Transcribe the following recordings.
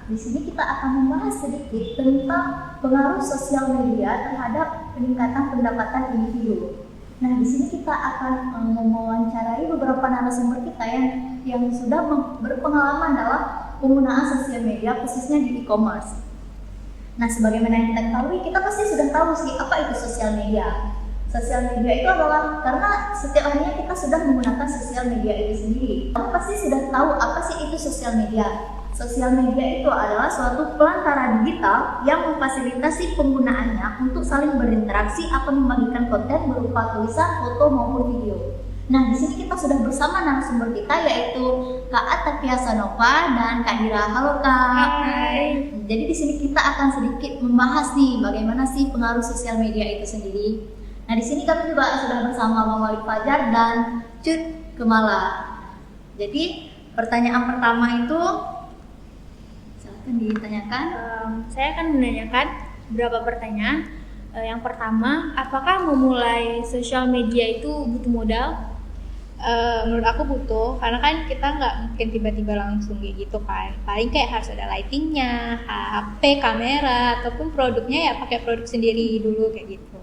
di sini kita akan membahas sedikit tentang pengaruh sosial media terhadap peningkatan pendapatan individu. Nah, di sini kita akan mewawancarai beberapa narasumber kita yang sudah berpengalaman dalam penggunaan sosial media, khususnya di e-commerce. Nah, sebagaimana yang kita ketahui, kita pasti sudah tahu sih apa itu sosial media. Sosial media itu adalah karena setiap harinya kita sudah menggunakan sosial media itu sendiri. Kamu pasti sudah tahu apa sih itu sosial media. Sosial media itu adalah suatu pelantara digital yang memfasilitasi penggunaannya untuk saling berinteraksi atau membagikan konten berupa tulisan, foto maupun video. Nah, di sini kita sudah bersama narasumber kita yaitu Kak Atapia Sanova dan Kak Dira. Halo Kak. Hai. Jadi di sini kita akan sedikit membahas nih bagaimana sih pengaruh sosial media itu sendiri. Nah, di sini kami juga sudah bersama Bang Wali Fajar dan Cut Kemala. Jadi pertanyaan pertama itu silakan ditanyakan. Saya akan menanyakan beberapa pertanyaan. Yang pertama, apakah memulai sosial media itu butuh modal? Menurut aku butuh, karena kan kita nggak mungkin tiba-tiba langsung kayak gitu kan. Paling kayak harus ada lightingnya, HP, kamera, ataupun produknya ya pakai produk sendiri dulu kayak gitu.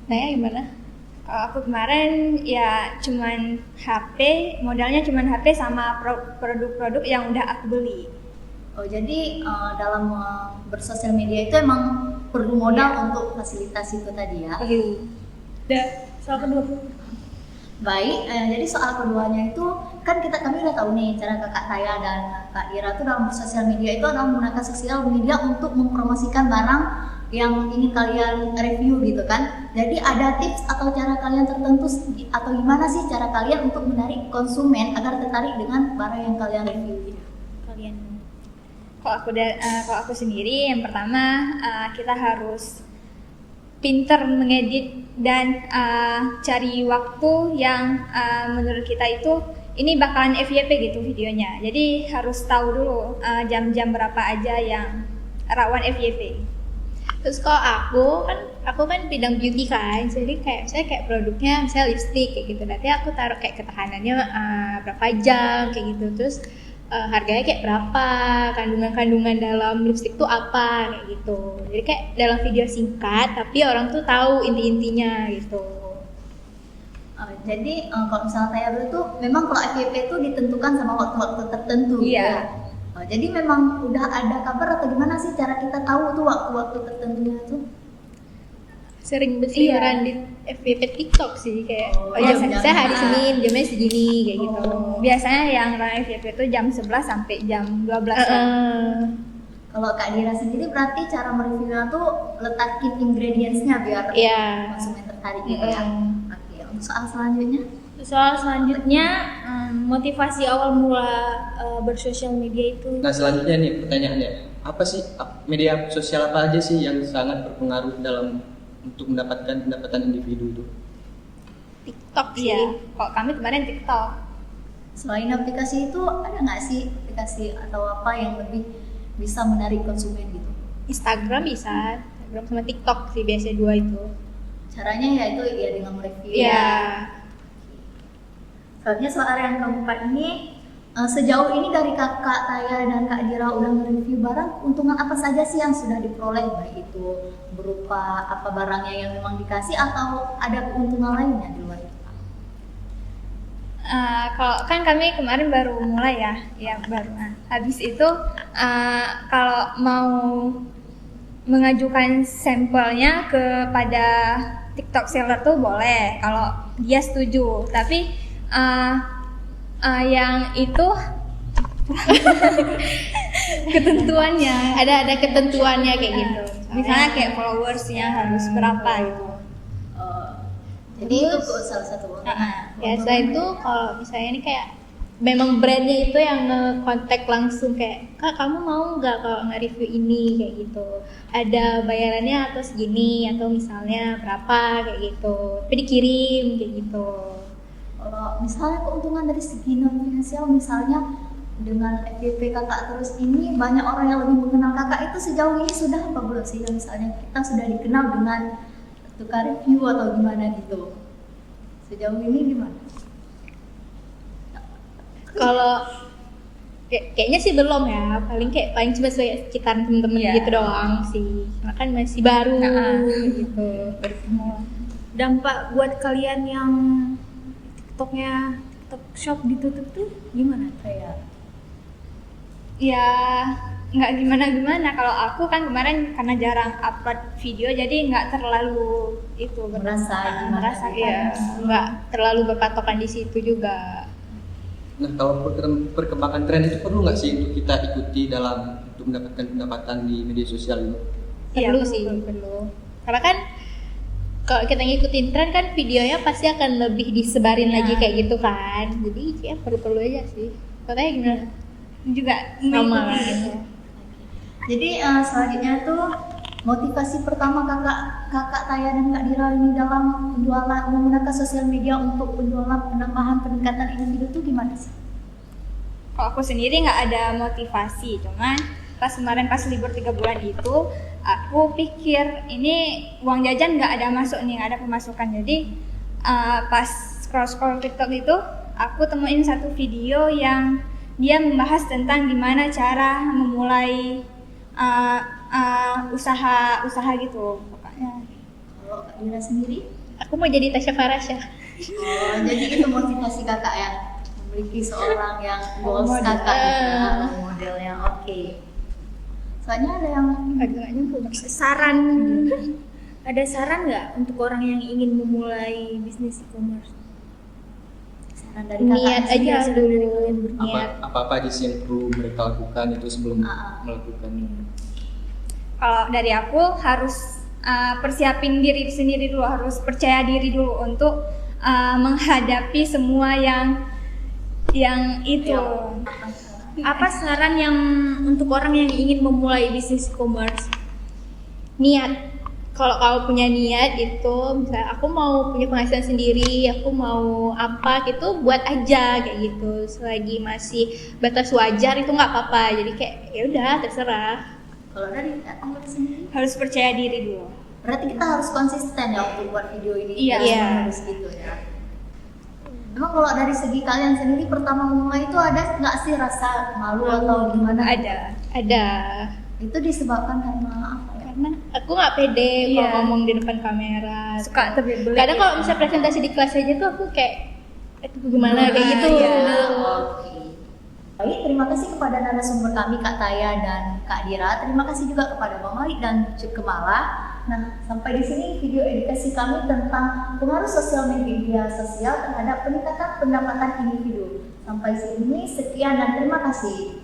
Nah ya gimana? Kalau aku kemarin ya cuman HP, modalnya cuman HP sama produk-produk yang udah aku beli. Oh, jadi dalam bersosial media itu emang perlu modal untuk fasilitas itu tadi ya. Udah, soal kedua. Baik, jadi soal keduanya itu kan kami udah tahu nih cara Kakak Taya dan Kak Ira tuh dalam bersosial media itu adalah menggunakan sosial media untuk mempromosikan barang yang ingin kalian review gitu kan. Jadi ada tips atau cara kalian tertentu atau gimana sih cara kalian untuk menarik konsumen agar tertarik dengan barang yang kalian review gitu? Kalau aku sendiri yang pertama kita harus pinter mengedit dan cari waktu yang menurut kita itu ini bakalan FYP gitu videonya. Jadi harus tahu dulu jam-jam berapa aja yang rawan FYP. Terus kalau aku kan bidang beauty kan, jadi saya kayak produknya misalnya lipstick kayak gitu, nanti aku taruh kayak ketahanannya berapa jam kayak gitu, terus harganya kayak berapa, kandungan dalam lipstick tuh apa kayak gitu. Jadi kayak dalam video singkat tapi orang tuh tahu inti-intinya gitu. Jadi kalau misalnya Taya dulu tuh memang kalau FYP itu ditentukan sama waktu-waktu tertentu. Iya. Ya? Jadi memang udah ada kabar atau gimana sih cara kita tahu tuh waktu-waktu tertentunya tuh? Sering berseliweran di FYP TikTok sih kayak saya hari Senin jamnya segini kayak gitu. Biasanya yang rame FYP itu jam 11 sampai jam 12. Kalau Kak Dira sendiri berarti cara mereviewnya tuh letakin ingredientsnya biar konsumen tertarik gitu ya. Oke, untuk soal selanjutnya? Soal selanjutnya motivasi awal mula bersosial media itu. Nah, selanjutnya nih pertanyaannya, apa sih media sosial apa aja sih yang sangat berpengaruh dalam untuk mendapatkan pendapatan individu itu? TikTok sih. Kalau kami kemarin TikTok. Selain aplikasi itu ada nggak sih aplikasi atau apa yang lebih bisa menarik konsumen gitu? Instagram bisa, Instagram sama TikTok sih biasanya dua itu. Caranya ya itu ya dengan mereview. Iya. Soalnya soal yang keempat ini sejauh ini dari Kakak Taya dan Kak Dira udah nge-review barang, keuntungan apa saja sih yang sudah diperoleh, baik itu berupa apa barangnya yang memang dikasih atau ada keuntungan lainnya di luar itu? Kalau kan kami kemarin baru mulai ya baru. Habis itu kalau mau mengajukan sampelnya kepada TikTok seller tuh boleh kalau dia setuju, tapi yang itu ketentuannya ada ketentuannya kayak gitu. Misalnya kayak followersnya harus berapa gitu. Jadi itu salah satu Ya selain itu kalau misalnya ini kayak memang brandnya itu yang nge-kontak langsung kayak, Kak kamu mau nggak kalau nge-review ini kayak gitu, ada bayarannya atau segini atau misalnya berapa kayak gitu, tapi dikirim kayak gitu. Kalau misalnya keuntungan dari segi non finansial, misalnya dengan FYP kakak terus ini banyak orang yang lebih mengenal kakak, itu sejauh ini sudah apa belum sih? Misalnya kita sudah dikenal dengan tukar review atau gimana gitu, sejauh ini gimana? Kayaknya sih belum ya, paling cuma sekitar temen-temen Iya. gitu doang sih, karena kan masih baru gitu, baru semua. Dampak buat kalian yang TikToknya TikTok Shop ditutup tuh gimana? Kayak Ya nggak gimana-gimana, kalau aku kan kemarin karena jarang upload video jadi nggak terlalu itu Merasa gimana merasa gitu. ya nggak terlalu berpatokan di situ juga. Nah, kalau perkembangan tren itu perlu nggak sih untuk kita ikuti dalam untuk mendapatkan pendapatan di media sosial ini? Perlu sih, perlu. Karena kan kalau kita ngikutin tren kan videonya pasti akan lebih disebarin lagi kayak gitu kan. Jadi ya perlu-perlu aja sih. Katanya gimana? Juga Sama mengikuti kan. gitu. Jadi selanjutnya tuh motivasi pertama kakak Taya dan Kak Dira ini dalam penjualan menggunakan sosial media untuk penjualan penambahan peningkatan individu tuh gimana sih? Kalau aku sendiri nggak ada motivasi, cuman pas libur 3 bulan itu aku pikir ini uang jajan nggak ada masuk nih, nggak ada pemasukan. Jadi pas scroll TikTok itu aku temuin satu video yang dia membahas tentang gimana cara memulai usaha gitu pokoknya. Kalau Kak Dira sendiri? Aku mau jadi Tasya Farasya. Oh, jadi itu motivasi kakak ya, memiliki seorang yang goals Model. kakak modelnya oke. Soalnya ada yang Agak nyambung. saran ada saran nggak untuk orang yang ingin memulai bisnis e-commerce? saran dari kakak Niat sendiri. aja dulu. Niat. Apa aja sih yang perlu mereka lakukan itu sebelum melakukan? Kalau dari aku harus persiapin diri sendiri dulu, harus percaya diri dulu untuk menghadapi semua yang itu. Apa saran yang untuk orang yang ingin memulai bisnis e-commerce? Niat. Kalau kau punya niat itu, misalnya aku mau punya penghasilan sendiri, aku mau apa gitu, buat aja kayak gitu. Selagi masih batas wajar itu nggak apa-apa. Jadi kayak ya udah terserah. Kalau dari Kak Taya sendiri, Harus percaya diri dulu. berarti kita harus konsisten ya untuk buat video ini. Iya. Terus Iya. menerus gitu ya. Emang kalau dari segi kalian sendiri pertama memulai itu ada nggak sih rasa malu atau gimana? Ada. Itu disebabkan karena apa ya? Karena aku nggak pede Iya. kalau ngomong di depan kamera. Suka terbelit. Kadang kalau misalnya presentasi di kelas aja tuh aku kayak itu gimana kayak gitu. Oke. Baik, terima kasih kepada narasumber kami Kak Taya dan Kak Dira. Terima kasih juga kepada Bang Malik dan Cuk Kemala. Nah, sampai di sini video edukasi kami tentang pengaruh sosial media sosial terhadap peningkatan pendapatan individu. Sampai sini sekian dan terima kasih.